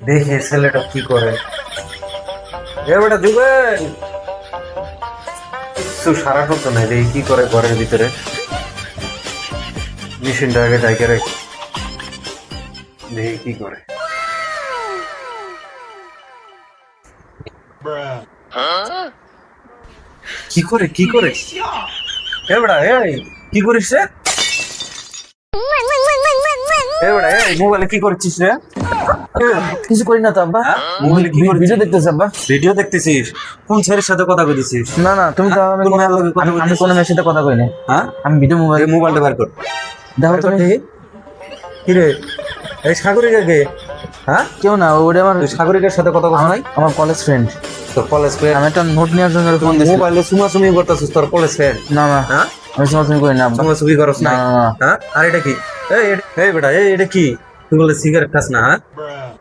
দেখি ছেলেটা কি করে। এবারে দিবেন কিছু সারা করতো না, দেখি কি করে ঘরের ভিতরে। মেশিনটা আগে ডাইকে রাখি, দেখি কি করে। কি করে কি করে এবড়া এই কি করিস রে? এবড়া এই মোবাইলে কি করছিস রে? কিছু করি না তো আব্বা। মোবাইলে কি করছিস? ভিডিও দেখতেছি আব্বা। ভিডিও দেখতেছিস? কোন ছেলের সাথে কথা কইতেছিস? না না তুমি তো কোন মেয়ের লগে কথা আমি কইতেছিস? কোনো মেয়ের সাথে কথা কই না। হ্যাঁ, আমি ভিডিও মোবাইল এই মোবাইলটা বের কর। দেখো তুমি। কি রে, এই সাগরিকা কে? হ্যাঁ, কেউ না, ওটা আমার তুই সাগরিকার সাথে কথা বলছ নাই? আমার কলেজ ফ্রেন্ড। তোর কলেজ ফ্রেন্ড? আমি একটা নোট নেওয়ার জন্য ফোন দিছি। মোবাইলে সুমাসুমি করতেছিস তোর কলেজ ফ্রেন্ড? না না হ্যাঁ, আমি সমস্যা করি না আব্বা। সুমাসুমি করছ না? না, না, না। হ্যাঁ, আর এটা কি? এই বেটা, এটা কি? তুই বলে সিগারেট খাস না? হ্যাঁ,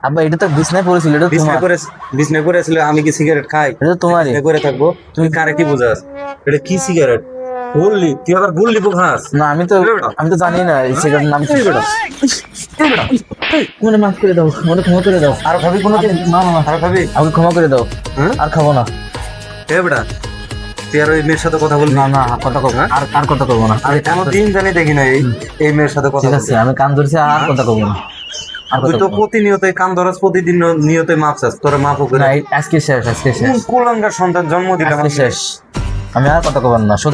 আব্বা এটা তো বিছনায় পড়েছিল, এটা বিছনা তোমার। করে বিছনা করে ছিল, আমি কি সিগারেট খাই? এটা তো তোমারই। বিছনা করে থাকবো, তুই কারে কি বুঝাস? এটা কি সিগারেট? বললি তুই আবার বললি খাস? না আমি তো জানি না এই সিগারেটের নাম কি। মনে মাফ করে দাও, মনে ক্ষমা করে দাও। আর খাবি কোনো দিন? না না না, আর খাবি? আমাকে ক্ষমা করে দাও। হ্যাঁ, আর খাবো না। এ বেটা, তুই আর ওই মেয়ের সাথে কথা বলবি না না কথা করবো হ্যাঁ? আর কথা করবো না। আমি কোনোদিন জানি দেখি না এই মেয়ের সাথে কথা ঠিক বলতে। আছে আমি কান ধরছি, আর কথা করবো না। আর তুই কথা তো করবো না। প্রতিনিয়তই কান ধরাস, প্রতিদিন নিয়তই মাপ চাস, তোরা মাপও করে। না, আজকে শেষ, আজকে শেষ, কোন কুলাঙ্গার সন্তান জন্ম দিলাম আজকে আমি? শেষ। আমি আর কথা করবো না, সত্যি।